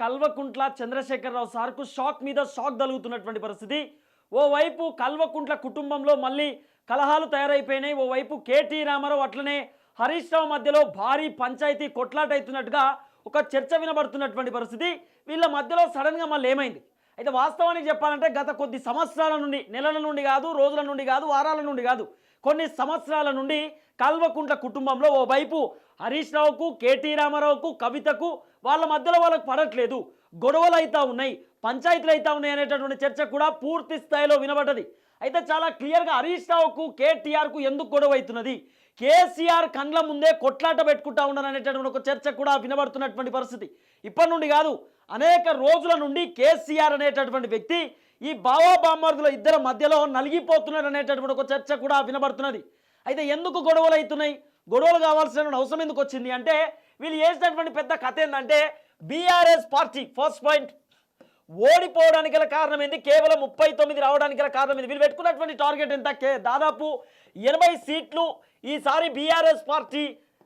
కల్వకుంట్ల చంద్రశేఖరరావు సార్కు షాక్ మీద షాక్ తగులుతున్నటువంటి పరిస్థితి. ఓవైపు కల్వకుంట్ల కుటుంబంలో మళ్ళీ కలహాలు తయారైపోయినాయి. ఓవైపు కేటీ రామారావు అట్లనే హరీష్ రావు మధ్యలో భారీ పంచాయతీ కొట్లాట అవుతున్నట్టుగా ఒక చర్చ వినబడుతున్నటువంటి పరిస్థితి. వీళ్ళ మధ్యలో సడన్గా మళ్ళీ ఏమైంది? అయితే వాస్తవానికి చెప్పాలంటే గత కొద్ది సంవత్సరాల నుండి, నెలల నుండి కాదు, రోజుల నుండి కాదు, వారాల నుండి కాదు, కొన్ని సంవత్సరాల నుండి కల్వకుంట్ల కుటుంబంలో ఓవైపు హరీష్ రావుకు, కేటీ రామారావుకు, కవితకు వాళ్ళ మధ్యలో వాళ్ళకు పడట్లేదు, గొడవలు అవుతా ఉన్నాయి, పంచాయతీలు అవుతా ఉన్నాయి అనేటటువంటి చర్చ కూడా పూర్తి స్థాయిలో వినబడ్డది. అయితే చాలా క్లియర్గా హరీష్ రావుకు, కేటీఆర్కు ఎందుకు గొడవ అవుతున్నది, కేసీఆర్ కండ్ల ముందే కొట్లాట పెట్టుకుంటా ఉన్నారు అనేటటువంటి ఒక చర్చ కూడా వినబడుతున్నటువంటి పరిస్థితి. ఇప్పటి నుండి కాదు, అనేక రోజుల నుండి కేసీఆర్ అనేటటువంటి వ్యక్తి ఈ బావా బామ్మర్దుల ఇద్దరి మధ్యలో నలిగిపోతున్నారు అనేటటువంటి ఒక చర్చ కూడా వినబడుతున్నది. అయితే ఎందుకు గొడవలు అవుతున్నాయి, గొడవలు కావాల్సిన అవసరం ఎందుకు వచ్చింది అంటే, వీళ్ళు చేసినటువంటి పెద్ద కథ ఏంటంటే, బీఆర్ఎస్ పార్టీ ఫస్ట్ పాయింట్ ఓడిపోవడానికి గల కారణం ఏంది, కేవలం 39 రావడానికి గల కారణం ఏంది, వీళ్ళు పెట్టుకున్నటువంటి టార్గెట్ ఎంత, దాదాపు 80 సీట్లు ఈసారి బీఆర్ఎస్ పార్టీ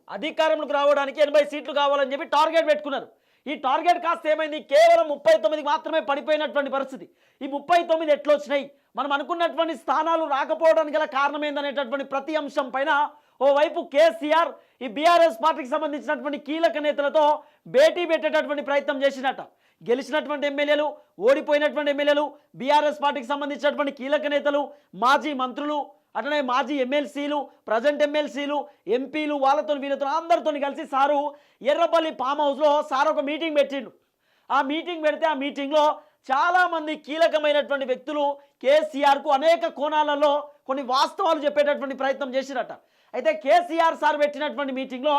అధికారంలోకి రావడానికి 80 సీట్లు కావాలని చెప్పి టార్గెట్ పెట్టుకున్నారు. ఈ టార్గెట్ కాస్త ఏమైంది, కేవలం 39 మాత్రమే పడిపోయినటువంటి పరిస్థితి. ఈ 39 ఎట్లా వచ్చినాయి, మనం అనుకున్నటువంటి స్థానాలు రాకపోవడానికి గల కారణం ఏందనేటటువంటి ప్రతి అంశం పైన ఓవైపు కేసీఆర్ ఈ బీఆర్ఎస్ పార్టీకి సంబంధించినటువంటి కీలక నేతలతో భేటీ పెట్టేటటువంటి ప్రయత్నం చేసినట్ట. గెలిచినటువంటి ఎమ్మెల్యేలు, ఓడిపోయినటువంటి ఎమ్మెల్యేలు, బీఆర్ఎస్ పార్టీకి సంబంధించినటువంటి కీలక నేతలు, మాజీ మంత్రులు, అట్లనే మాజీ ఎమ్మెల్సీలు, ప్రజెంట్ ఎమ్మెల్సీలు, ఎంపీలు, వాళ్ళతో వీళ్ళతో అందరితో కలిసి సారు ఎర్రపల్లి ఫామ్ హౌస్లో సార్ ఒక మీటింగ్ పెట్టిండు. ఆ మీటింగ్ పెడితే ఆ మీటింగ్లో చాలామంది కీలకమైనటువంటి వ్యక్తులు కేసీఆర్కు అనేక కోణాలలో కొన్ని వాస్తవాలు చెప్పేటటువంటి ప్రయత్నం చేసిరట. అయితే కేసీఆర్ సార్ పెట్టినటువంటి మీటింగ్లో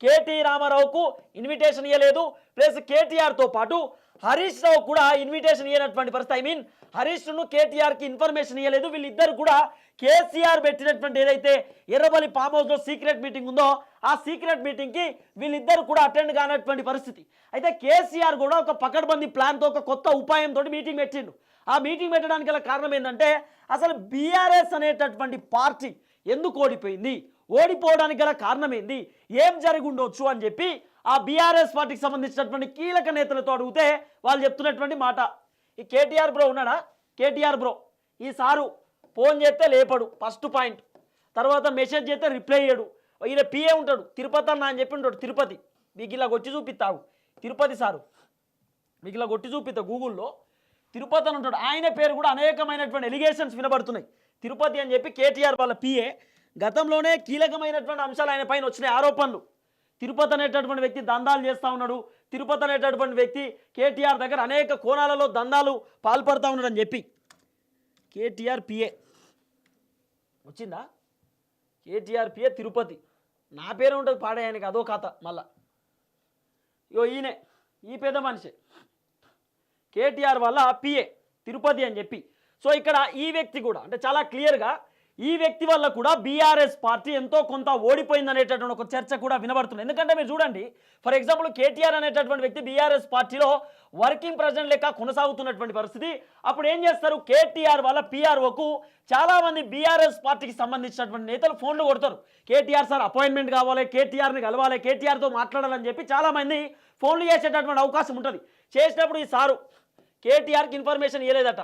కేటీ రామారావుకు ఇన్విటేషన్ ఇవ్వలేదు, ప్లస్ కేటీఆర్తో పాటు హరీష్ రావు కూడా ఇన్విటేషన్ ఇవ్వనటువంటి పరిస్థితి. ఐ మీన్ హరీష్ను కేటీఆర్కి ఇన్ఫర్మేషన్ ఇవ్వలేదు. వీళ్ళిద్దరు కూడా కేసీఆర్ పెట్టినటువంటి ఏదైతే ఎర్రబల్లి ఫామ్ హౌస్లో సీక్రెట్ మీటింగ్ ఉందో ఆ సీక్రెట్ మీటింగ్కి వీళ్ళిద్దరు కూడా అటెండ్ కానటువంటి పరిస్థితి. అయితే కేసీఆర్ కూడా ఒక పకడ్బందీ ప్లాన్తో, ఒక కొత్త ఉపాయంతో మీటింగ్ పెట్టిండు. ఆ మీటింగ్ పెట్టడానికి గల కారణం ఏంటంటే, అసలు బీఆర్ఎస్ అనేటటువంటి పార్టీ ఎందుకు ఓడిపోయింది, ఓడిపోవడానికి గల కారణం ఏంది, ఏం జరిగి ఉండొచ్చు అని చెప్పి ఆ బీఆర్ఎస్ పార్టీకి సంబంధించినటువంటి కీలక నేతలతో అడిగితే వాళ్ళు చెప్తున్నటువంటి మాట, ఈ కేటీఆర్ బ్రో ఉన్నాడా, కేటీఆర్ బ్రో ఈ సారు ఫోన్ చేస్తే లేపడు ఫస్ట్ పాయింట్, తర్వాత మెసేజ్ చేస్తే రిప్లై చేయడు, ఈయన పిఏ ఉంటాడు తిరుపతి అన్న అని చెప్పి ఉంటాడు, తిరుపతి మీకు ఇలా కొట్టి చూపిస్తావు, తిరుపతి సారు మీకు ఇలా కొట్టి చూపిస్తా గూగుల్లో, తిరుపతి అని ఉంటాడు. ఆయన పేరు కూడా అనేకమైనటువంటి ఎలిగేషన్స్ వినబడుతున్నాయి, తిరుపతి అని చెప్పి కేటీఆర్ వాళ్ళ పిఏ. గతంలోనే కీలకమైనటువంటి అంశాలు ఆయన పైన వచ్చినాయి, ఆరోపణలు. తిరుపతి అనేటటువంటి వ్యక్తి దందాలు చేస్తూ ఉన్నాడు, తిరుపతి అనేటటువంటి వ్యక్తి కేటీఆర్ దగ్గర అనేక కోణాలలో దందాలు పాల్పడుతూ ఉన్నాడు అని చెప్పి కేటీఆర్ పిఏ వచ్చిందా, కేటీఆర్ పిఏ తిరుపతి, నా పేరు ఉంటుంది పాడే, ఆయనకి అదో కథ. మళ్ళా ఈయనే ఈ పెద్ద మనిషి కేటీఆర్ వల్ల పిఏ తిరుపతి అని చెప్పి. సో ఇక్కడ ఈ వ్యక్తి కూడా అంటే చాలా క్లియర్గా ఈ వ్యక్తి వల్ల కూడా బీఆర్ఎస్ పార్టీ ఎంతో కొంత ఓడిపోయింది అనేటటువంటి ఒక చర్చ కూడా వినబడుతుంది. ఎందుకంటే మీరు చూడండి, ఫర్ ఎగ్జాంపుల్ కేటీఆర్ అనేటటువంటి వ్యక్తి బీఆర్ఎస్ పార్టీలో వర్కింగ్ ప్రెసిడెంట్ లెక్క కొనసాగుతున్నటువంటి పరిస్థితి. అప్పుడు ఏం చేస్తారు, కేటీఆర్ వల్ల పీఆర్ఓకు చాలామంది బీఆర్ఎస్ పార్టీకి సంబంధించినటువంటి నేతలు ఫోన్లు కొడతారు, కేటీఆర్ సార్ అపాయింట్మెంట్ కావాలి, కేటీఆర్ని కలవాలి, కేటీఆర్తో మాట్లాడాలని చెప్పి చాలామంది ఫోన్లు చేసేటటువంటి అవకాశం ఉంటుంది. చేసినప్పుడు ఈ సారు కేటీఆర్కి ఇన్ఫర్మేషన్ ఇవ్వలేదట,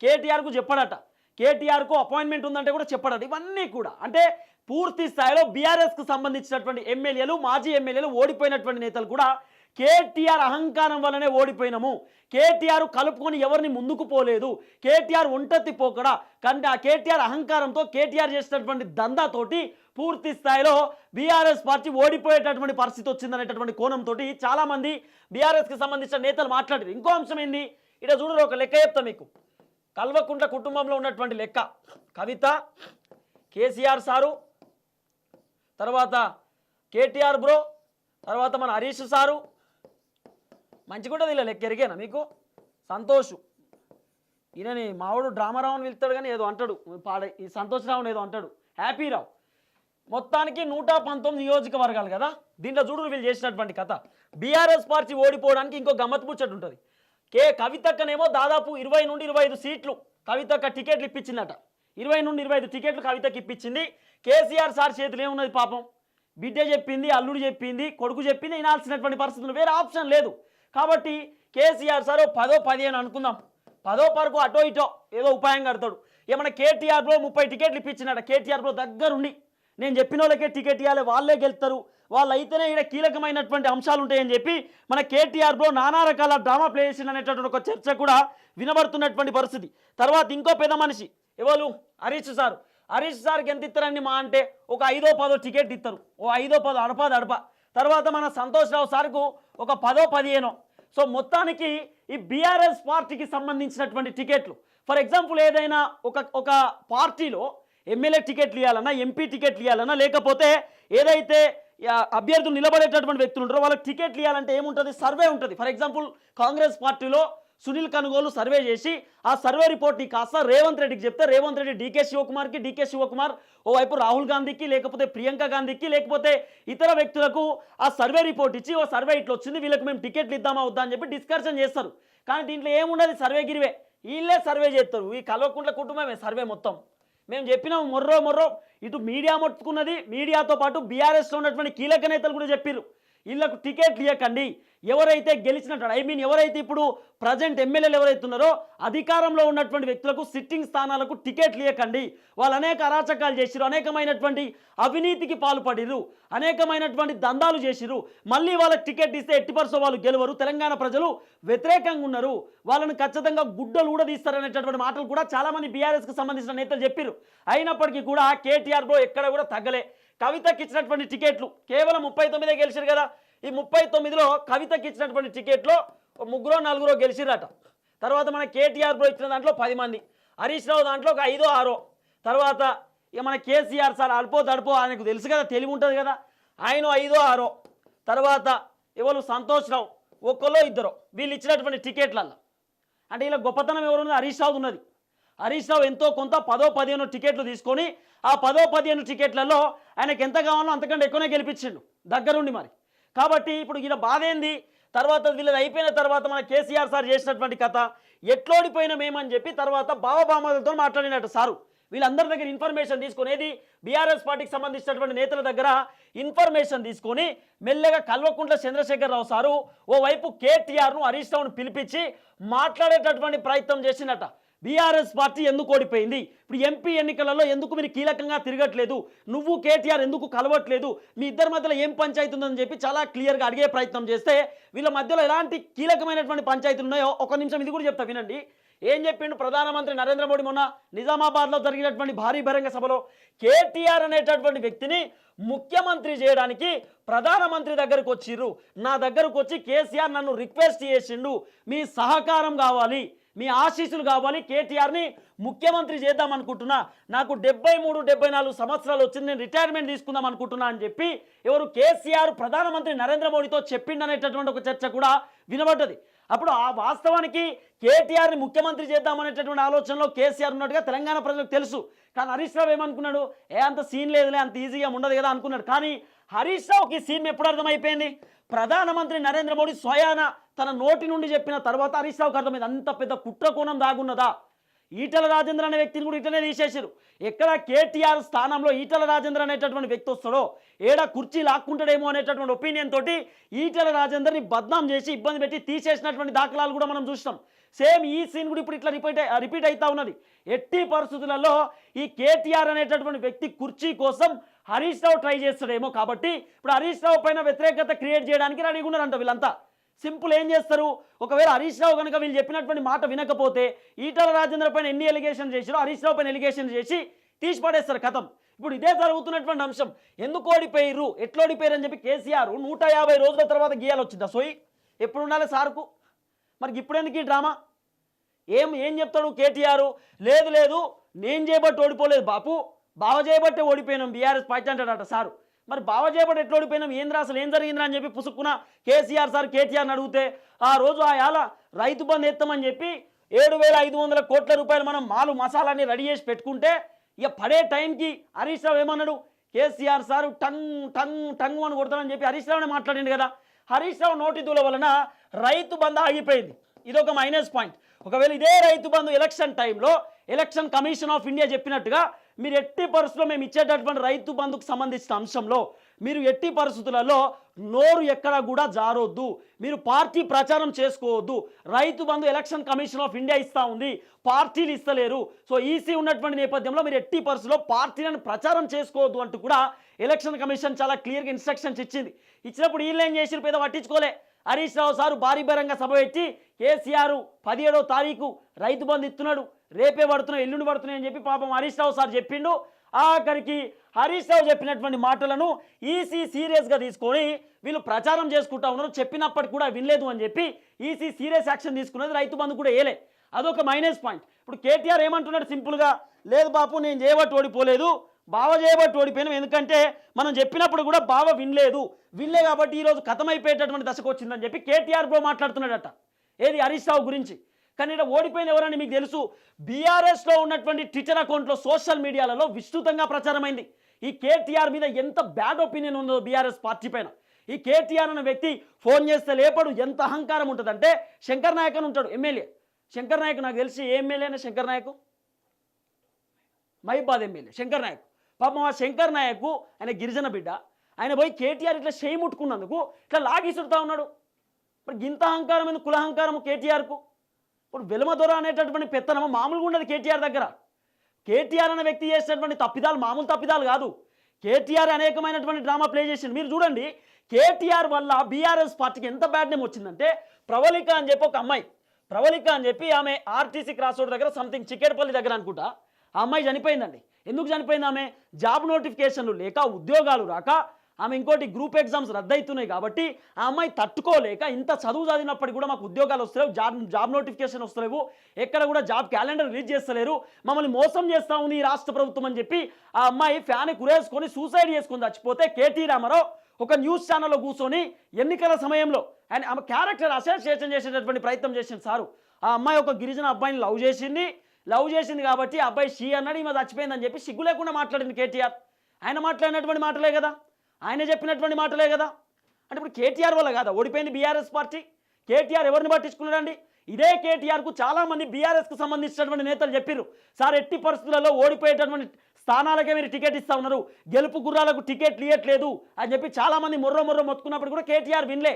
కేటీఆర్కు చెప్పడట, కేటీఆర్కు అపాయింట్మెంట్ ఉందంటే కూడా చెప్పడట. ఇవన్నీ కూడా అంటే పూర్తి స్థాయిలో బీఆర్ఎస్కు సంబంధించినటువంటి ఎమ్మెల్యేలు, మాజీ ఎమ్మెల్యేలు, ఓడిపోయినటువంటి నేతలు కూడా కేటీఆర్ అహంకారం వల్లనే ఓడిపోయినాము, కేటీఆర్ కలుపుకొని ఎవరిని ముందుకు పోలేదు, కేటీఆర్ ఒంటెత్తి పోకడా కంటే ఆ కేటీఆర్ అహంకారంతో, కేటీఆర్ చేసినటువంటి దందాతోటి పూర్తి స్థాయిలో బీఆర్ఎస్ పార్టీ ఓడిపోయేటటువంటి పరిస్థితి వచ్చిందనేటటువంటి కోణంతో చాలామంది బీఆర్ఎస్కి సంబంధించిన నేతలు మాట్లాడారు. ఇంకో అంశం ఏంది, ఇక్కడ చూడరు, ఒక లెక్క చెప్తా మీకు. కల్వకుంట్ల కుటుంబంలో ఉన్నటువంటి లెక్క, కవిత, కేసీఆర్ సారు, తర్వాత కేటీఆర్ బ్రో, తర్వాత మన హరీష్ సారు, మంచిగుంటుంది ఇలా లెక్క. ఎరిగేనా మీకు సంతోష్, ఈయనని మావాడు డ్రామారావుని వెళ్తాడు కానీ ఏదో అంటాడు పాడే, ఈ సంతోష్ రావుని ఏదో అంటాడు, హ్యాపీరావు. మొత్తానికి 119 నియోజకవర్గాలు కదా. దీంట్లో చూడు వీళ్ళు చేసినటువంటి కథ. బీఆర్ఎస్ పార్టీ ఓడిపోవడానికి ఇంకో గమ్మత్ ముచ్చట ఉంటుంది. కవితక్కనేమో దాదాపు 20 నుండి 25 సీట్లు కవితక్క టికెట్లు ఇప్పించిందట. 20 నుండి 25 టికెట్లు కవితకి ఇప్పించింది. కేసీఆర్ సార్ చేతులు ఏమున్నది పాపం, బిడ్డ చెప్పింది, అల్లుడు చెప్పింది, కొడుకు చెప్పింది, వినాల్సినటువంటి పరిస్థితులు, వేరే ఆప్షన్ లేదు. కాబట్టి కేసీఆర్ సార్ 10-15 అనుకుందాం, 10 వరకు అటో ఇటో ఏదో ఉపాయం కడతాడు. ఏమన్నా కేటీఆర్లో 30 టికెట్లు ఇప్పించినాడు, కేటీఆర్లో దగ్గరుండి నేను చెప్పిన వాళ్ళకే టికెట్ ఇవ్వాలి, వాళ్ళే గెలుస్తారు, వాళ్ళు అయితేనే ఇక్కడ కీలకమైనటువంటి అంశాలు ఉంటాయని చెప్పి మన కేటీఆర్లో నానా రకాల డ్రామా ప్లే చేసిన అనేటటువంటి ఒక చర్చ కూడా వినబడుతున్నటువంటి పరిస్థితి. తర్వాత ఇంకో పెద్ద మనిషి ఎవరు, హరీష్ సార్. హరీష్ సార్కి ఎంత ఇస్తారండి మా అంటే ఒక 5-10 టికెట్ ఇస్తారు, ఓ 5-10 అడప. తర్వాత మన సంతోష్ రావు సార్కు ఒక 10-15. సో మొత్తానికి ఈ బీఆర్ఎస్ పార్టీకి సంబంధించినటువంటి టికెట్లు, ఫర్ ఎగ్జాంపుల్ ఏదైనా ఒక పార్టీలో ఎమ్మెల్యే టికెట్లు ఇవ్వాలన్నా, ఎంపీ టికెట్లు ఇవ్వాలన్నా, లేకపోతే ఏదైతే అభ్యర్థులు నిలబడేటటువంటి వ్యక్తులు ఉంటారో వాళ్ళకి టికెట్లు ఇవ్వాలంటే ఏముంటుంది, సర్వే ఉంటుంది. ఫర్ ఎగ్జాంపుల్ కాంగ్రెస్ పార్టీలో సునీల్ కనుగోలు సర్వే చేసి ఆ సర్వే రిపోర్ట్ని కాస్త రేవంత్ రెడ్డికి చెప్తే రేవంత్ రెడ్డి డీకే శివకుమార్ ఓవైపు రాహుల్ గాంధీకి, లేకపోతే ప్రియాంక గాంధీకి, లేకపోతే ఇతర వ్యక్తులకు ఆ సర్వే రిపోర్ట్ ఇచ్చి ఓ సర్వే ఇట్లా వచ్చింది, వీళ్ళకి మేము టికెట్లు ఇద్దామా వద్దా అని చెప్పి డిస్కషన్ చేస్తారు. కానీ దీంట్లో ఏముండదు, సర్వే గిరివే, వీళ్ళే సర్వే చేస్తారు. ఈ కల్వకుంట్ల కుటుంబమే సర్వే మొత్తం. మేము చెప్పినాం మొర్రో ఇటు మీడియా మొట్టుకున్నది, మీడియాతో పాటు బీఆర్ఎస్లో ఉన్నటువంటి కీలక నేతలు కూడా చెప్పారు వీళ్ళకు టికెట్లు ఇవ్వకండి, ఎవరైతే గెలిచినట్టు ఎవరైతే ఇప్పుడు ప్రజెంట్ ఎమ్మెల్యేలు ఎవరైతే ఉన్నారో అధికారంలో ఉన్నటువంటి వ్యక్తులకు సిట్టింగ్ స్థానాలకు టికెట్లు ఇవ్వకండి, వాళ్ళు అనేక అరాచకాలు చేసిరు, అనేకమైనటువంటి అవినీతికి పాల్పడిరు, అనేకమైనటువంటి దందాలు చేసిరు, మళ్ళీ వాళ్ళకి టికెట్ ఇస్తే ఎట్టి పరిస్థితుల్లో వాళ్ళు గెలవరు, తెలంగాణ ప్రజలు వ్యతిరేకంగా ఉన్నారు, వాళ్ళని ఖచ్చితంగా గుడ్డలు కూడా తీస్తారనేటటువంటి మాటలు కూడా చాలామంది బీఆర్ఎస్కి సంబంధించిన నేతలు చెప్పారు. అయినప్పటికీ కూడా కేటీఆర్ బ్రో ఎక్కడ కూడా తగ్గలే. కవితకి ఇచ్చినటువంటి టికెట్లు కేవలం 39 గెలిచారు కదా, ఈ 39లో కవితకి ఇచ్చినటువంటి టికెట్లో 3-4 గెలిచిరట. తర్వాత మన కేటీఆర్ బ్రో ఇచ్చిన దాంట్లో 10 మంది, హరీష్ రావు దాంట్లో ఒక 5-6. తర్వాత ఇక మన కేసీఆర్ సార్ అల్పో తడుపో ఆయనకు తెలుసు కదా, తెలివి ఉంటుంది కదా, ఆయన 5-6. తర్వాత ఎవరు సంతోష్ రావు 1-2 వీళ్ళు ఇచ్చినటువంటి టికెట్లలో. అంటే ఇలా గొప్పతనం ఎవరున్నది, హరీష్ రావు ఉన్నది. హరీష్ రావు ఎంతో కొంత 10-15 టికెట్లు తీసుకొని ఆ 10-15 టికెట్లలో ఆయనకు ఎంత కావాలో అంతకంటే ఎక్కువనే గెలిపించిండు దగ్గరుండి మరి. కాబట్టి ఇప్పుడు ఈయన బాధ ఏంది, తర్వాత వీళ్ళది అయిపోయిన తర్వాత మన కేసీఆర్ సార్ చేసినటువంటి కథ ఎట్లోడిపోయినా మేమని చెప్పి తర్వాత బావబామలతో మాట్లాడినట్టు సారు. వీళ్ళందరి దగ్గర ఇన్ఫర్మేషన్ తీసుకొని, ఏది బీఆర్ఎస్ పార్టీకి సంబంధించినటువంటి నేతల దగ్గర ఇన్ఫర్మేషన్ తీసుకొని మెల్లగా కల్వకుంట్ల చంద్రశేఖరరావు సారు ఓవైపు కేటీఆర్ను హరీష్ రావును పిలిపించి మాట్లాడేటటువంటి ప్రయత్నం చేసినట్ట. బీఆర్ఎస్ పార్టీ ఎందుకు ఓడిపోయింది, ఇప్పుడు ఎంపీ ఎన్నికలలో ఎందుకు మీరు కీలకంగా తిరగట్లేదు, నువ్వు కేటీఆర్ ఎందుకు కలవట్లేదు, మీ ఇద్దరి మధ్యలో ఏం పంచాయతీ ఉందని చెప్పి చాలా క్లియర్గా అడిగే ప్రయత్నం చేస్తే వీళ్ళ మధ్యలో ఎలాంటి కీలకమైనటువంటి పంచాయతీలు ఉన్నాయో ఒక నిమిషం ఇది కూడా చెప్తా వినండి. ఏం చెప్పిండు ప్రధానమంత్రి నరేంద్ర మోడీ మొన్న నిజామాబాద్లో జరిగినటువంటి భారీ బహిరంగ సభలో, కేటీఆర్ అనేటటువంటి వ్యక్తిని ముఖ్యమంత్రి చేయడానికి ప్రధానమంత్రి దగ్గరకు వచ్చిర్రు, నా దగ్గరకు వచ్చి కేసీఆర్ నన్ను రిక్వెస్ట్ చేసిండు, మీ సహకారం కావాలి, మీ ఆశీస్సులు కావాలి, కేటీఆర్ని ముఖ్యమంత్రి చేద్దాం అనుకుంటున్నా, నాకు 73-74 సంవత్సరాలు వచ్చింది, నేను రిటైర్మెంట్ తీసుకుందాం అనుకుంటున్నా అని చెప్పి ఎవరు కేసీఆర్ ప్రధానమంత్రి నరేంద్ర మోడీతో చెప్పిండనేటటువంటి ఒక చర్చ కూడా వినబడ్డది. అప్పుడు ఆ వాస్తవానికి కేటీఆర్ని ముఖ్యమంత్రి చేద్దామనేటటువంటి ఆలోచనలో కేసీఆర్ ఉన్నట్టుగా తెలంగాణ ప్రజలకు తెలుసు. కానీ హరీష్ రావు ఏమనుకున్నాడు, అంత సీన్ లేదులే, అంత ఈజీగా ఉండదు కదా అనుకున్నాడు. కానీ హరీష్ రావుకి సీన్ ఎప్పుడు అర్థమైపోయింది, ప్రధానమంత్రి నరేంద్ర మోడీ స్వయాన తన నోటి నుండి చెప్పిన తర్వాత హరీష్ రావుకి అర్థమైంది అంత పెద్ద కుట్ర కోణం దాగున్నదా. ఈటల రాజేంద్ర అనే వ్యక్తిని కూడా ఇట్లనే తీసేసారు. ఎక్కడ కేటీఆర్ స్థానంలో ఈటల రాజేంద్ర అనేటటువంటి వ్యక్తి వస్తాడో ఏడా కుర్చీ లాక్కుంటాడేమో అనేటటువంటి ఒపీనియన్ తోటి ఈటల రాజేందర్ని బద్నాం చేసి ఇబ్బంది పెట్టి తీసేసినటువంటి దాఖలాలు కూడా మనం చూస్తాం. సేమ్ ఈ సీన్ కూడా ఇప్పుడు ఇట్లా రిపీట్ అవుతా ఉన్నది. ఎట్టి పరిస్థితులలో ఈ కేటీఆర్ అనేటటువంటి వ్యక్తి కుర్చీ కోసం హరీష్ రావు ట్రై చేస్తాడేమో. కాబట్టి ఇప్పుడు హరీష్ రావు పైన వ్యతిరేకత క్రియేట్ చేయడానికి రెడీగా ఉన్నారంట వీళ్ళంతా. సింపుల్ ఏం చేస్తారు, ఒకవేళ హరీష్ రావు కనుక వీళ్ళు చెప్పినటువంటి మాట వినకపోతే ఈటల రాజేంద్ర పైన ఎన్ని ఎలిగేషన్ చేసిరో హరీష్ రావు పైన ఎలిగేషన్ చేసి తీసి పడేస్తారు కథం. ఇప్పుడు ఇదే జరుగుతున్నటువంటి అంశం. ఎందుకు ఓడిపోయారు, ఎట్లా ఓడిపోయారు అని చెప్పి కేసీఆర్ 150 రోజుల తర్వాత గీయాలి వచ్చిందా సోయి, ఎప్పుడు ఉండాలి సార్కు, మరి ఇప్పుడు ఎందుకు ఈ డ్రామా? ఏం చెప్తాడు కేటీఆర్, లేదు లేదు నేను చేయబట్టి ఓడిపోలేదు బాపు, బావ చేయబట్టే ఓడిపోయినాం బీఆర్ఎస్ పార్టీ అంటాడట సారు. మరి బావ చేయబట్టి ఎట్లా ఓడిపోయినాం, ఏంద్రా అసలు ఏం జరిగిందిరా అని చెప్పి పుసుక్కున కేసీఆర్ సార్ కేటీఆర్ని అడిగితే ఆ రోజు ఆ యాల రైతు బంధు ఎత్తామని చెప్పి 7,500 కోట్ల రూపాయలు మనం మాలు మసాలాన్ని రెడీ చేసి పెట్టుకుంటే ఇక పడే టైంకి హరీష్ రావు ఏమన్నాడు, KCR sir tongue tongue tongue అని కొడతానని చెప్పి హరీష్ రావునే మాట్లాడింది కదా. హరీష్ రావు నోటి దూల వలన రైతు బంధు ఆగిపోయింది. ఇది ఒక మైనస్ పాయింట్. ఒకవేళ ఇదే రైతు బంధు ఎలక్షన్ టైంలో ఎలక్షన్ కమిషన్ ఆఫ్ ఇండియా చెప్పినట్టుగా మీరు ఎట్టి పరిస్థితుల్లో మేము ఇచ్చేటటువంటి రైతు బంధుకు సంబంధించిన అంశంలో మీరు ఎట్టి పరిస్థితులలో నోరు ఎక్కడా కూడా జారొద్దు, మీరు పార్టీ ప్రచారం చేసుకోవద్దు. Rythu Bandhu election commission of India ఇస్తూ ఉంది, పార్టీలు ఇస్తలేరు. సో ఈసీ ఉన్నటువంటి నేపథ్యంలో మీరు ఎట్టి పరిస్థితుల్లో పార్టీలను ప్రచారం చేసుకోవద్దు అంటూ కూడా ఎలక్షన్ కమిషన్ చాలా క్లియర్గా ఇన్స్ట్రక్షన్స్ ఇచ్చింది. ఇచ్చినప్పుడు వీళ్ళు ఏం చేసి పేద పట్టించుకోలే. హరీష్ రావు సారు భారీ బహిరంగ సభ పెట్టి కేసీఆర్ 17వ తారీఖు రైతు బంధు ఇస్తున్నాడు, రేపే పడుతున్నాయి, ఎల్లుండి పడుతున్నాయి అని చెప్పి పాపం హరీష్ రావు సార్ చెప్పిండు. ఆఖరికి హరీష్ రావు చెప్పినటువంటి మాటలను ఈసీ సీరియస్గా తీసుకొని వీళ్ళు ప్రచారం చేసుకుంటా ఉన్నారు. చెప్పినప్పటికి కూడా వినలేదు అని చెప్పి ఈసీ సీరియస్ యాక్షన్ తీసుకున్నది. రైతు బంధు కూడా వేయలే. అదొక మైనస్ పాయింట్. ఇప్పుడు కేటీఆర్ ఏమంటున్నాడు సింపుల్గా, లేదు బాపు నేను చేయబట్టి ఓడిపోలేదు, బావ చేయబట్టి ఓడిపోయినాం, ఎందుకంటే మనం చెప్పినప్పుడు కూడా బావ వినలే కాబట్టి ఈరోజు కథమైపోయేటటువంటి దశకు వచ్చిందని చెప్పి కేటీఆర్ బ్రో మాట్లాడుతున్నాడట. ఏది హరీష్ రావు గురించి. కానీ ఇక్కడ ఓడిపోయిన ఎవరని మీకు తెలుసు. బీఆర్ఎస్లో ఉన్నటువంటి ట్విట్టర్ అకౌంట్లో సోషల్ మీడియాలలో విస్తృతంగా ప్రచారమైంది. ఈ కేటీఆర్ మీద ఎంత బ్యాడ్ ఒపీనియన్ ఉందో బీఆర్ఎస్ పార్టీ పైన. ఈ కేటీఆర్ అనే వ్యక్తి ఫోన్ చేస్తే లేపడు, ఎంత అహంకారం ఉంటుందంటే. శంకర్ నాయక్ అని ఉంటాడు ఎమ్మెల్యే. శంకర్ నాయక్ నాకు తెలిసి ఏ ఎమ్మెల్యే అనే శంకర్ నాయక్ మహిబాద్ ఎమ్మెల్యే శంకర్ నాయక్. పాపం ఆ శంకర్ నాయక్ ఆయన గిరిజన బిడ్డ, ఆయన పోయి కేటీఆర్ ఇట్లా చేయి ముట్టుకున్నందుకు ఇట్లా లాగిసుడుతూ ఉన్నాడు. ఇప్పుడు ఇంత అహంకారం ఎందుకు, కులహంకారము కేటీఆర్కు. ఇప్పుడు వెలుమదొర అనేటటువంటి పెత్తనము మామూలుగా ఉండదు కేటీఆర్ దగ్గర. కేటీఆర్ అనే వ్యక్తి చేసినటువంటి తప్పిదాలు మామూలు తప్పిదాలు కాదు. కేటీఆర్ అనేకమైనటువంటి డ్రామా ప్లే చేసింది. మీరు చూడండి, కేటీఆర్ వల్ల బీఆర్ఎస్ పార్టీకి ఎంత బ్యాడ్ నేమ్ వచ్చిందంటే, ప్రవళిక అని చెప్పి ఒక అమ్మాయి, ప్రవళిక అని చెప్పి ఆమె ఆర్టీసీ క్రాస్ రోడ్ దగ్గర సంథింగ్ చికేట్పల్లి దగ్గర అనుకుంటా ఆ అమ్మాయి చనిపోయిందండి. ఎందుకు చనిపోయింది? ఆమె జాబ్ నోటిఫికేషన్లు లేక, ఉద్యోగాలు రాక, ఆమె ఇంకోటి గ్రూప్ ఎగ్జామ్స్ రద్దవుతున్నాయి కాబట్టి ఆ అమ్మాయి తట్టుకోలేక, ఇంత చదువు చదివినప్పటికీ కూడా మాకు ఉద్యోగాలు వస్తలేవు, జాబ్ నోటిఫికేషన్ వస్తలేవు, ఎక్కడ కూడా జాబ్ క్యాలెండర్ రిలీజ్ చేస్తలేరు, మమ్మల్ని మోసం చేస్తూ ఉంది ఈ రాష్ట్ర ప్రభుత్వం అని చెప్పి ఆ అమ్మాయి ఫ్యాన్ కురేసుకొని సూసైడ్ చేసుకొని చచ్చిపోతే కేటీ రామారావు ఒక న్యూస్ ఛానల్లో కూర్చొని ఎన్నికల సమయంలో ఆయన ఆమె క్యారెక్టర్ అసోసియేషన్ చేసేటటువంటి ప్రయత్నం చేసింది సారు. ఆ అమ్మాయి ఒక గిరిజన అబ్బాయిని లవ్ చేసింది కాబట్టి ఆ అబ్బాయి షీ అన్నాడు, ఈమె చచ్చిపోయిందని చెప్పి సిగ్గు లేకుండా మాట్లాడింది కేటీఆర్. ఆయన మాట్లాడినటువంటి మాటలే కదా, ఆయన చెప్పినటువంటి మాటలే కదా. అంటే ఇప్పుడు కేటీఆర్ వల్ల కాదా ఓడిపోయింది బీఆర్ఎస్ పార్టీ? కేటీఆర్ ఎవరిని పట్టించుకున్నాడండి? ఇదే కేటీఆర్కు చాలామంది బీఆర్ఎస్కు సంబంధించినటువంటి నేతలు చెప్పారు, సార్ ఎట్టి పరిస్థితులలో ఓడిపోయేటటువంటి స్థానాలకే మీరు టికెట్ ఇస్తా ఉన్నారు, గెలుపు గుర్రాలకు టికెట్లు ఇవ్వట్లేదు అని చెప్పి చాలామంది మొర్రో మొత్తుకున్నప్పుడు కూడా కేటీఆర్ వినలే,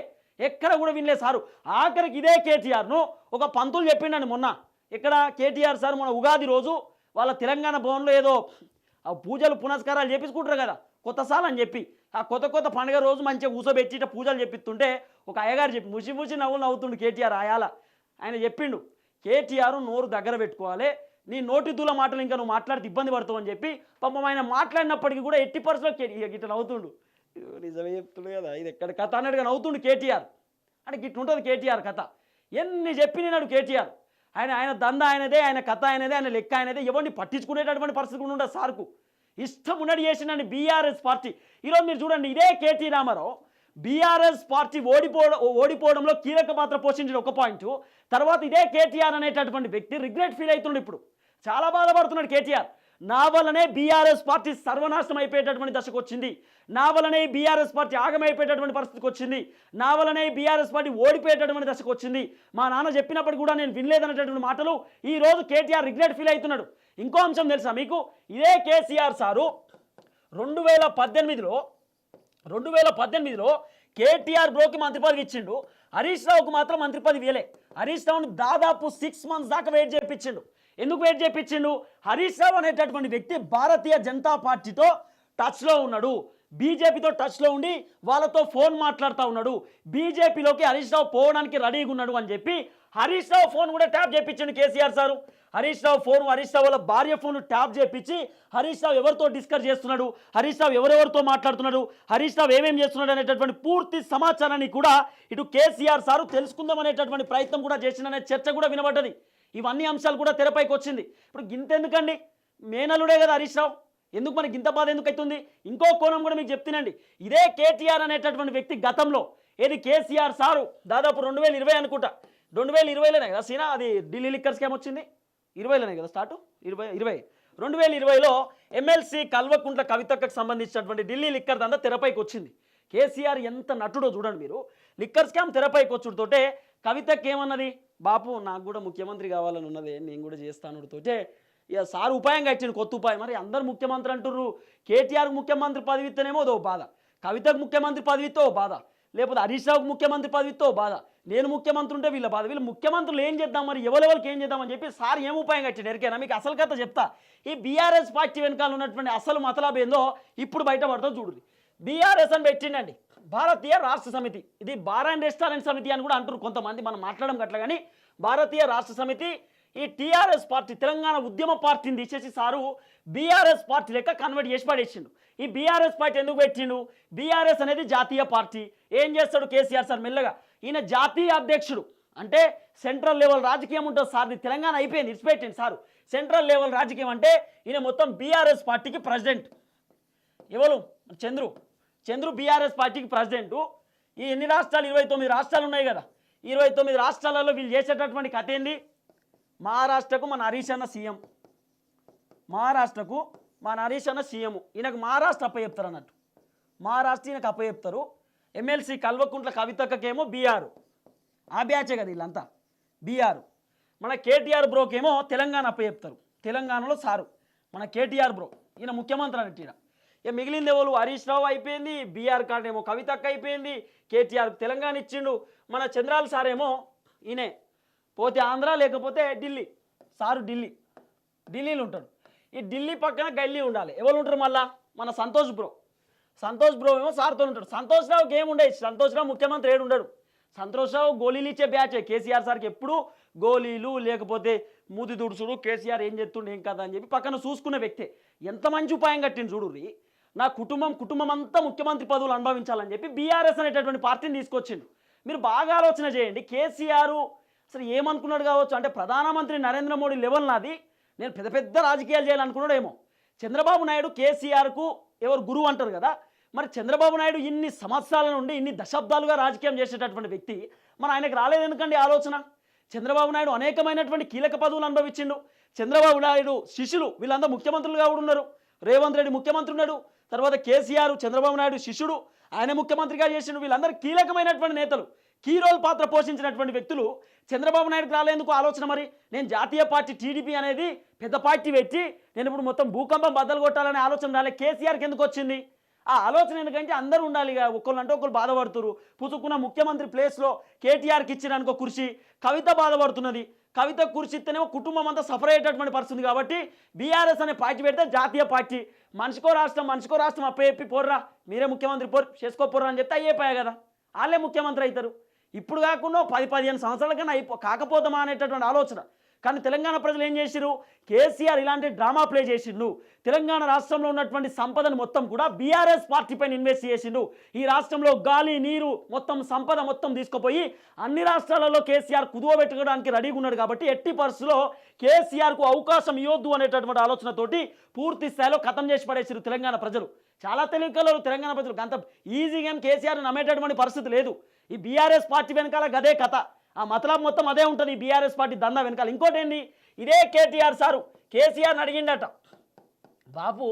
ఎక్కడ కూడా వినలే సారు. ఆఖరికి ఇదే కేటీఆర్ను ఒక పంతులు చెప్పిండని మొన్న. ఇక్కడ కేటీఆర్ సార్ మన ఉగాది రోజు వాళ్ళ తెలంగాణ భవన్లో ఏదో పూజలు పునస్కారాలు చేపించుకుంటారు కదా కొత్త సార్ అని చెప్పి, ఆ కొత్త పండుగ రోజు మంచిగా కూసోబెట్టి పూజలు చేపిస్తుంటే ఒక అయ్యగారు చెప్పి ముసి నవ్వుతుండు కేటీఆర్ ఆయాల. ఆయన చెప్పిండు, కేటీఆర్ నోరు దగ్గర పెట్టుకోవాలి, నీ నోటి దూల మాటలు ఇంకా నువ్వు మాట్లాడితే ఇబ్బంది పడతావు అని చెప్పి పాపం ఆయన మాట్లాడినప్పటికీ కూడా ఎట్టి పరిస్థితుల్లో ఇట్లా నవ్వుతుండు. నిజమే చెప్తుండు కదా, ఇది ఎక్కడ కథ అన్నట్టుగా నవ్వుతుండు కేటీఆర్. అంటే ఇట్లా ఉంటుంది కేటీఆర్ కథ. ఎన్ని చెప్పినాడు కేటీఆర్. ఆయన దంద ఆయనదే, ఆయన కథ ఆయనదే, ఆయన లెక్క ఆయనదే, ఎవరిని పట్టించుకునేటటువంటి పరిస్థితి కూడా ఉండదు సార్కు. ఇష్టం ఉన్నది చేసిందండి బీఆర్ఎస్ పార్టీ. ఈరోజు మీరు చూడండి, ఇదే కేటీ రామారావు బీఆర్ఎస్ పార్టీ ఓడిపోవడంలో కీలక పాత్ర పోషించిన ఒక పాయింట్. తర్వాత ఇదే కేటీఆర్ అనేటటువంటి వ్యక్తి రిగ్రెట్ ఫీల్ అవుతున్నాడు. ఇప్పుడు చాలా బాధపడుతున్నాడు కేటీఆర్. నా వల్లనే బీఆర్ఎస్ పార్టీ సర్వనాశనం అయిపోయేటటువంటి దశకు వచ్చింది, నా వల్లనే బీఆర్ఎస్ పార్టీ ఆగమైపోయేటటువంటి పరిస్థితికి వచ్చింది, నా వల్లనే బీఆర్ఎస్ పార్టీ ఓడిపోయేటటువంటి దశకు వచ్చింది, మా నాన్న చెప్పినప్పుడు కూడా నేను వినలేదనేటటువంటి మాటలు ఈ రోజు కేటీఆర్ రిగ్రెట్ ఫీల్ అవుతున్నాడు. ఇంకో అంశం తెలుసా మీకు? ఇదే కేసీఆర్ సారు 2018లో కేటీఆర్ బ్రోకి మంత్రి పదవి ఇచ్చిండు, హరీష్ రావుకు మాత్రం మంత్రి పదవి ఇవ్వలే. హరీష్ రావుని దాదాపు 6 months దాకా వెయిట్ చేయించిండు. ఎందుకు వెయిట్ చేయించిండు? హరీష్ రావు అనేటటువంటి వ్యక్తి భారతీయ జనతా పార్టీతో టచ్లో ఉన్నాడు, బీజేపీతో టచ్లో ఉండి వాళ్ళతో ఫోన్ మాట్లాడుతూ ఉన్నాడు, బీజేపీలోకి హరీష్ రావు పోవడానికి రెడీగా ఉన్నాడు అని చెప్పి హరీష్ రావు ఫోన్ కూడా ట్యాప్ చేయించండి కేసీఆర్ సారు. హరీష్ రావు ఫోన్, హరీష్ రావు వాళ్ళ భార్య ఫోన్ ట్యాప్ చేయించి హరీష్ రావు ఎవరితో డిస్కస్ చేస్తున్నాడు, హరీష్ రావు ఎవరెవరితో మాట్లాడుతున్నాడు, హరీష్ రావు ఏమేం చేస్తున్నాడు అనేటటువంటి పూర్తి సమాచారాన్ని కూడా ఇటు కేసీఆర్ సారు తెలుసుకుందాం అనేటటువంటి ప్రయత్నం కూడా చేసిందనే చర్చ కూడా వినబడ్డది. ఇవన్నీ అంశాలు కూడా తెరపైకి వచ్చింది. ఇప్పుడు గింతెందుకండి, మేనలుడే కదా హరీష్ రావు, ఎందుకు మనకి ఇంత బాధ ఎందుకు అవుతుంది? ఇంకో కోణం కూడా మీకు చెప్తానండి. ఇదే కేటీఆర్ అనేటటువంటి వ్యక్తి గతంలో ఏది కేసీఆర్ సారు దాదాపు 2020 అనుకుంటా, 2020లోనే కదా సీనా అది ఢిల్లీ లిక్కర్ స్కామ్ వచ్చింది, 20లోనే కదా స్టార్ట్, 2020లో ఎమ్మెల్సీ కల్వకుంట్ల కవితక్కకు సంబంధించినటువంటి ఢిల్లీ లిక్కర్ దందా తెరపైకి వచ్చింది. కేసీఆర్ ఎంత నటుడో చూడండి మీరు. లిక్కర్ స్కామ్ తెరపైకి వచ్చుడుతోటే కవితకి ఏమన్నది, బాపు నాకు కూడా ముఖ్యమంత్రి కావాలని ఉన్నదే, నేను కూడా చేస్తాను తోటే ఇక సార్ ఉపాయం కట్టిండు, కొత్త ఉపాయం. మరి అందరు ముఖ్యమంత్రి అంటుర్రు, కేటీఆర్ ముఖ్యమంత్రి పదవి ఇస్తేనేమో అదో బాధ, కవితకు ముఖ్యమంత్రి పదవితో బాధ, లేకపోతే హరీష్ రావుకు ముఖ్యమంత్రి పదవితో బాధ, నేను ముఖ్యమంత్రి ఉంటే వీళ్ళ బాధ. వీళ్ళు ముఖ్యమంత్రులు ఏం చేద్దాం మరి, ఎవరెవరికి ఏం చేద్దామని చెప్పి సార్ ఏం ఉపాయం కట్టాడు ఎరికైనా? మీకు అసలు కథ చెప్తా. ఈ బీఆర్ఎస్ పార్టీ వెనకాల ఉన్నటువంటి అసలు మతలాభం ఏందో ఇప్పుడు బయటపడుతుంది చూడు. బీఆర్ఎస్ అని పెట్టిండండి, భారతీయ రాష్ట్ర సమితి. ఇది బార్ అండ్ రెస్టారెంట్ సమితి అని కూడా అంటారు కొంతమంది, మనం మాట్లాడడం గట్ల. కానీ భారతీయ రాష్ట్ర సమితి ఈ టీఆర్ఎస్ పార్టీ తెలంగాణ ఉద్యమ పార్టీని తీసేసి సారు బీఆర్ఎస్ పార్టీ లెక్క కన్వర్ట్ చేసి పడేసిండు. ఈ బీఆర్ఎస్ పార్టీ ఎందుకు పెట్టిండు? బీఆర్ఎస్ అనేది జాతీయ పార్టీ. ఏం చేస్తాడు కేసీఆర్ సార్ మెల్లగా, ఈయన జాతీయ అధ్యక్షుడు అంటే సెంట్రల్ లెవెల్ రాజకీయం ఉంటుంది సార్ది. తెలంగాణ అయిపోయింది, ఇచ్చిపెట్టింది సారు. సెంట్రల్ లెవెల్ రాజకీయం అంటే ఈయన మొత్తం బీఆర్ఎస్ పార్టీకి ప్రెసిడెంట్. ఎవరు? చంద్రు బీఆర్ఎస్ పార్టీకి ప్రెసిడెంటు. ఈ ఎన్ని రాష్ట్రాలు? 29 రాష్ట్రాలు ఉన్నాయి కదా. 29 రాష్ట్రాలలో వీళ్ళు చేసేటటువంటి కథ ఏంది? మహారాష్ట్రకు మన హరీష్ అన్న సీఎం, మహారాష్ట్రకు మన హరీష్ అన్న సీఎం. ఈయనకు మహారాష్ట్ర అప్పచెప్తారు అన్నట్టు, మహారాష్ట్ర ఈయనకు అప్పచెప్తారు. ఎమ్మెల్సీ కల్వకుంట్ల కవితక్కకేమో బీఆర్, ఆ బ్యాచే కదా వీళ్ళంతా బీఆర్. మన కేటీఆర్ బ్రోకేమో తెలంగాణ అప్పచెప్తారు. తెలంగాణలో సారు మన కేటీఆర్ బ్రో, ఈయన ముఖ్యమంత్రి అన్నట్టు. ఈయన ఇక మిగిలింది ఎవరు? హరీష్ రావు అయిపోయింది, బీఆర్ కార్డు ఏమో కవితక్క అయిపోయింది, కేటీఆర్ తెలంగాణ ఇచ్చిండు. మన చంద్రాల సార్ ఏమో ఈయనే పోతే ఆంధ్ర, లేకపోతే ఢిల్లీ. సారు ఢిల్లీలో ఉంటాడు. ఈ ఢిల్లీ పక్కన గల్లీ ఉండాలి. ఎవరు ఉంటారు మళ్ళా? మన సంతోష్ బ్రో ఏమో సార్తో ఉంటాడు. సంతోష్ రావుకి ఏముండేది? సంతోష్ రావు ముఖ్యమంత్రి ఏడు ఉండడు. సంతోష్ రావు గోళీలు ఇచ్చే బ్యాచే. కేసీఆర్ సార్కి ఎప్పుడు గోళీలు, లేకపోతే మూతి దుడుచుడు, కేసీఆర్ ఏం చేస్తుండే ఏం కదా అని చెప్పి పక్కన చూసుకునే వ్యక్తే. ఎంత మంచి ఉపాయం కట్టింది చూడు. నా కుటుంబం అంతా ముఖ్యమంత్రి పదవులు అనుభవించాలని చెప్పి బీఆర్ఎస్ అనేటటువంటి పార్టీని తీసుకొచ్చిండు. మీరు బాగా ఆలోచన చేయండి. కేసీఆర్ అసలు ఏమనుకున్నాడు కావచ్చు అంటే, ప్రధానమంత్రి నరేంద్ర మోడీ లెవెల్ నాది, నేను పెద్ద పెద్ద రాజకీయాలు చేయాలనుకున్నాడు ఏమో. చంద్రబాబు నాయుడు కేసీఆర్కు ఎవరు గురువు అంటారు కదా. మరి చంద్రబాబు నాయుడు ఇన్ని సంవత్సరాల నుండి, ఇన్ని దశాబ్దాలుగా రాజకీయం చేసేటటువంటి వ్యక్తి, మరి ఆయనకు రాలేదు ఎందుకండి ఆలోచన? చంద్రబాబు నాయుడు అనేకమైనటువంటి కీలక పదవులు అనుభవించిండు. చంద్రబాబు నాయుడు శిష్యులు వీళ్ళందరూ ముఖ్యమంత్రులుగా కూడా ఉన్నారు. రేవంత్ రెడ్డి ముఖ్యమంత్రి ఉన్నాడు, తర్వాత కేసీఆర్ చంద్రబాబు నాయుడు శిష్యుడు, ఆయన ముఖ్యమంత్రిగా చేసిండు. వీళ్ళందరూ కీలకమైనటువంటి నేతలు, కీ రోల్ పాత్ర పోషించినటువంటి వ్యక్తులు. చంద్రబాబు నాయుడుకి రాలేందుకు ఆలోచన? మరి నేను జాతీయ పార్టీ టీడీపీ అనేది పెద్ద పార్టీ పెట్టి నేను ఇప్పుడు మొత్తం భూకంపం బద్దలు కొట్టాలనే ఆలోచన రాలే. కేసీఆర్కి ఎందుకు వచ్చింది ఆ ఆలోచన? ఎందుకంటే అందరూ ఉండాలి, ఇక ఒకళ్ళంటే ఒకళ్ళు బాధపడుతున్నారు. పుసుకున్న ముఖ్యమంత్రి ప్లేస్లో కేటీఆర్కి ఇచ్చిన అనుకో కుర్చీ, కవిత బాధపడుతున్నది. కవిత కుర్చీ ఇస్తేనేమో కుటుంబం అంతా సఫర్ అయ్యేటటువంటి పరిస్థితి. కాబట్టి బీఆర్ఎస్ అనే పార్టీ పెడితే జాతీయ పార్టీ, మనిషికో రాష్ట్రం అప్పచెప్పి పోర్రా మీరే ముఖ్యమంత్రి చేసుకోపోర్రా అని చెప్తే అయ్యేపోయా కదా, వాళ్ళే ముఖ్యమంత్రి అవుతారు. ఇప్పుడు కాకుండా 10-15 సంవత్సరాల కన్నా కాకపోతామా అనేటటువంటి ఆలోచన. కానీ తెలంగాణ ప్రజలు ఏం చేసిరు? కేసీఆర్ ఇలాంటి డ్రామా ప్లే చేసిండు. తెలంగాణ రాష్ట్రంలో ఉన్నటువంటి సంపదను మొత్తం కూడా బీఆర్ఎస్ పార్టీ పైన ఇన్వెస్ట్ చేసిండు. ఈ రాష్ట్రంలో గాలి, నీరు మొత్తం సంపద మొత్తం తీసుకుపోయి అన్ని రాష్ట్రాలలో కేసీఆర్ కుదువ పెట్టుకోవడానికి రెడీగా ఉన్నాడు. కాబట్టి ఎట్టి పరిస్థితుల్లో కేసీఆర్కు అవకాశం ఇవ్వద్దు అనేటటువంటి ఆలోచనతోటి పూర్తి స్థాయిలో ఖతం చేసి పడేసారు తెలంగాణ ప్రజలు. చాలా తెలివికలు తెలంగాణ ప్రజలు. అంత ఈజీగా ఏం కేసీఆర్ నమ్మేటటువంటి పరిస్థితి లేదు. ఈ బీఆర్ఎస్ పార్టీ వెనకాల గదే కథ, ఆ మతలబ్ మొత్తం అదే ఉంటుంది. ఈ బీఆర్ఎస్ పార్టీ దందా వెనకాల ఇంకోటి ఏంటి? ఇదే కేటీఆర్ సారు కేసీఆర్ని అడిగిండట, బాబు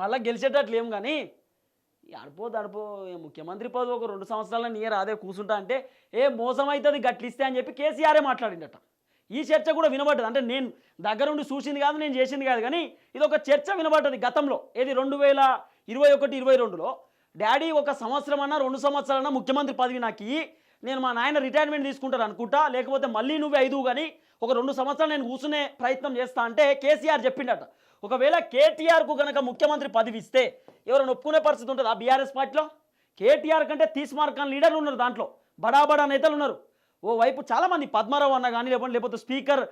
మళ్ళీ గెలిచేటట్లు ఏం కానీ అడిపో ముఖ్యమంత్రి పదవి ఒక 2 సంవత్సరాల నియర్ అదే కూర్చుంటా అంటే, ఏ మోసం అవుతుంది గట్లిస్తే అని చెప్పి కేసీఆరే మాట్లాడిండట. ఈ చర్చ కూడా వినబడ్డది. అంటే నేను దగ్గరుండి చూసింది కాదు, నేను చేసింది కాదు, కానీ ఇది ఒక చర్చ వినబడ్డది గతంలో. ఏది 2021-22లో డాడీ 1 సంవత్సరం అన్నా 2 సంవత్సరాలన్నా ముఖ్యమంత్రి పదవి నాకు నేను మా నాయన రిటైర్మెంట్ తీసుకుంటారు అనుకుంటా, లేకపోతే మళ్ళీ నువ్వే 5 కానీ ఒక 2 సంవత్సరాలు నేను కూర్చునే ప్రయత్నం చేస్తా అంటే కేసీఆర్ చెప్పిండట. ఒకవేళ కేటీఆర్కు కనుక ముఖ్యమంత్రి పదవి ఇస్తే ఎవరైనా ఒప్పుకునే పరిస్థితి ఉంటుంది ఆ బీఆర్ఎస్ పార్టీలో? కేటీఆర్ కంటే తీస్మార్కాన్ లీడర్లు ఉన్నారు, దాంట్లో బడా నేతలు ఉన్నారు. ఓవైపు చాలామంది పద్మారావు అన్న కానీ లేకపోతే స్పీకర్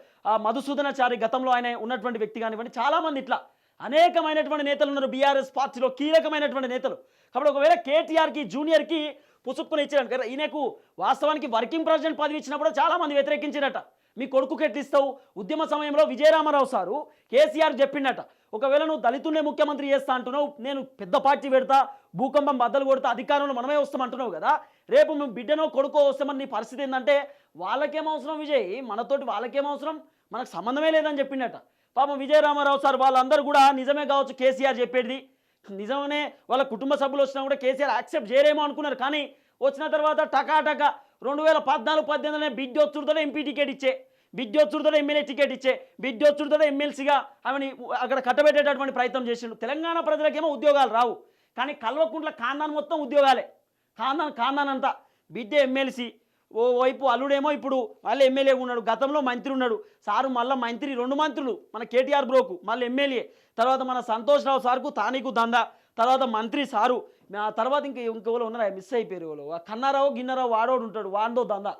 మధుసూదనాచారి గతంలో ఆయన ఉన్నటువంటి వ్యక్తి కానివ్వండి, చాలామంది ఇట్లా అనేకమైనటువంటి నేతలు ఉన్నారు బీఆర్ఎస్ పార్టీలో, కీలకమైనటువంటి నేతలు. కాబట్టి ఒకవేళ కేటీఆర్కి జూనియర్కి పుసుక్కుని ఇచ్చాడు కదా, ఈయనకు వాస్తవానికి వర్కింగ్ ప్రెసిడెంట్ పదవి ఇచ్చినప్పుడు చాలామంది వ్యతిరేకించినట. మీ కొడుకుకి ఎట్లిస్తావు? ఉద్యమ సమయంలో విజయరామారావు సారు కేసీఆర్ చెప్పిండట, ఒకవేళ నువ్వు దళితులే ముఖ్యమంత్రి చేస్తా అంటున్నావు, నేను పెద్ద పార్టీ పెడతా, భూకంపం బద్దలు కొడతా, అధికారంలో మనమే వస్తామంటున్నావు కదా, రేపు మేము బిడ్డనో కొడుకో వస్తామని నీ పరిస్థితి ఏంటంటే, వాళ్ళకేం అవసరం విజయ్, మనతోటి వాళ్ళకేం అవసరం, మనకు సంబంధమే లేదని చెప్పిండట. పాపం విజయరామారావు సార్ వాళ్ళందరూ కూడా నిజమే కావచ్చు కేసీఆర్ చెప్పేది నిజమనే, వాళ్ళ కుటుంబ సభ్యులు వచ్చినా కూడా కేసీఆర్ యాక్సెప్ట్ చేయరేమో అనుకున్నారు. కానీ వచ్చిన తర్వాత టకాటక 2014-18 బిడ్డొచ్చుడుతో ఎంపీ టికెట్ ఇచ్చే, బిడ్డొచ్చుడుతో ఎమ్మెల్యే టికెట్ ఇచ్చే, బిడ్డొచ్చుడుతో ఎమ్మెల్సీగా ఆమెని అక్కడ కట్టబెట్టేటటువంటి ప్రయత్నం చేసిండు. తెలంగాణ ప్రజలకేమో ఉద్యోగాలు రావు, కానీ కల్వకుంట్ల ఖాందాన్ మొత్తం ఉద్యోగాలే, ఖాందాన్ అంతా బిడ్డ ఎమ్మెల్సీ, ఓ వైపు అల్లుడేమో ఇప్పుడు మళ్ళీ ఎమ్మెల్యే ఉన్నాడు, గతంలో మంత్రి ఉన్నాడు సారు, మళ్ళీ మంత్రి 2 మంత్రులు మన కేటీఆర్ బ్రోకు, మళ్ళీ ఎమ్మెల్యే, తర్వాత మన సంతోష్ రావు సార్కు తానీకు దందా, తర్వాత మంత్రి సారు, తర్వాత ఇంకెవరు ఉన్నారా మిస్ అయిపోయారు, వాళ్ళు కన్నారావు గిన్నరావు వాడోడు ఉంటాడు వాందో దందా,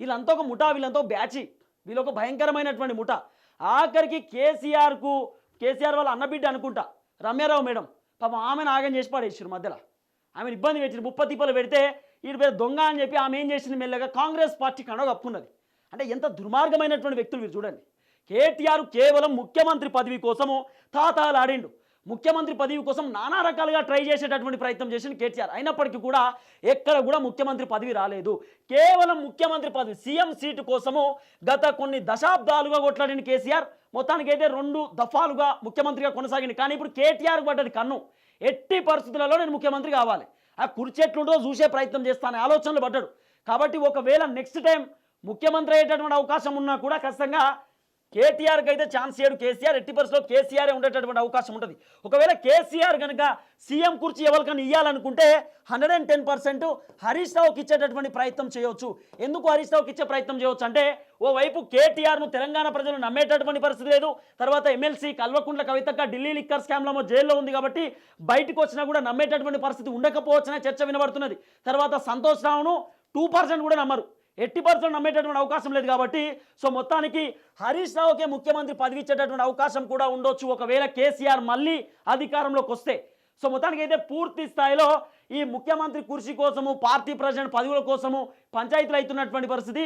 వీళ్ళంతా ఒక ముఠా, వీళ్ళంతా ఒక బ్యాచి, వీళ్ళొక భయంకరమైనటువంటి ముఠా. ఆఖరికి కేసీఆర్ వాళ్ళ అన్నబిడ్డ అనుకుంటా రమ్యారావు మేడం, పాపం ఆమెను ఆగం చేసి పడేసారు మధ్యలో, ఆమెను ఇబ్బంది పెట్టింది, 30 తిప్పలు పెడితే వీడి పేరు దొంగ అని చెప్పి ఆమె ఏం చేసింది, మెల్లగా కాంగ్రెస్ పార్టీ కండ కప్పుకున్నది. అంటే ఎంత దుర్మార్గమైనటువంటి వ్యక్తులు మీరు చూడండి. కేటీఆర్ కేవలం ముఖ్యమంత్రి పదవి కోసము తాతాలాడిండు, ముఖ్యమంత్రి పదవి కోసం నానా రకాలుగా ట్రై చేసేటటువంటి ప్రయత్నం చేసిన కేటీఆర్, అయినప్పటికీ కూడా ఎక్కడ కూడా ముఖ్యమంత్రి పదవి రాలేదు. కేవలం ముఖ్యమంత్రి పదవి సీఎం సీటు కోసము గత కొన్ని దశాబ్దాలుగా కొట్లాడిన కేసీఆర్ మొత్తానికైతే 2 దఫాలుగా ముఖ్యమంత్రిగా కొనసాగింది. కానీ ఇప్పుడు కేటీఆర్ పడ్డది కన్ను, ఎట్టి పరిస్థితులలో నేను ముఖ్యమంత్రి కావాలి, ఆ కుర్చీ ఎట్లుంటో చూసే ప్రయత్నం చేస్తానే ఆలోచనలు పడ్డాడు. కాబట్టి ఒకవేళ నెక్స్ట్ టైం ముఖ్యమంత్రి అయ్యేటటువంటి అవకాశం ఉన్నా కూడా ఖచ్చితంగా కేటీఆర్కి అయితే ఛాన్స్ చేయడు కేసీఆర్, ఎట్టి పరిస్థితుల్లో కేసీఆర్ ఉండేటటువంటి అవకాశం ఉంటుంది. ఒకవేళ కేసీఆర్ కనుక సీఎం కుర్చీ ఎవరికైనా ఇవ్వాలనుకుంటే 110% హరీష్ రావుకి ఇచ్చేటటువంటి ప్రయత్నం చేయవచ్చు. ఎందుకు హరీష్ రావుకి ఇచ్చే ప్రయత్నం చేయవచ్చు అంటే, ఓవైపు కేటీఆర్ను తెలంగాణ ప్రజలు నమ్మేటటువంటి పరిస్థితి లేదు, తర్వాత ఎమ్మెల్సీ కల్వకుంట్ల కవితక్క ఢిల్లీ లిక్కర్ స్కామ్లో జైల్లో ఉంది కాబట్టి బయటకు వచ్చినా కూడా నమ్మేటటువంటి పరిస్థితి ఉండకపోవచ్చనే చర్చ వినబడుతున్నది. తర్వాత సంతోష్ రావును 2% కూడా నమ్మరు, 80% నమ్మేటటువంటి అవకాశం లేదు. కాబట్టి సో మొత్తానికి హరీష్ రావుకే ముఖ్యమంత్రి పదవి ఇచ్చేటటువంటి అవకాశం కూడా ఉండొచ్చు ఒకవేళ కేసీఆర్ మళ్ళీ అధికారంలోకి వస్తే. సో మొత్తానికి అయితే పూర్తి స్థాయిలో ఈ ముఖ్యమంత్రి కుర్చీ కోసము, పార్టీ ప్రెసిడెంట్ పదవుల కోసము పంచాయతీలు అవుతున్నటువంటి పరిస్థితి.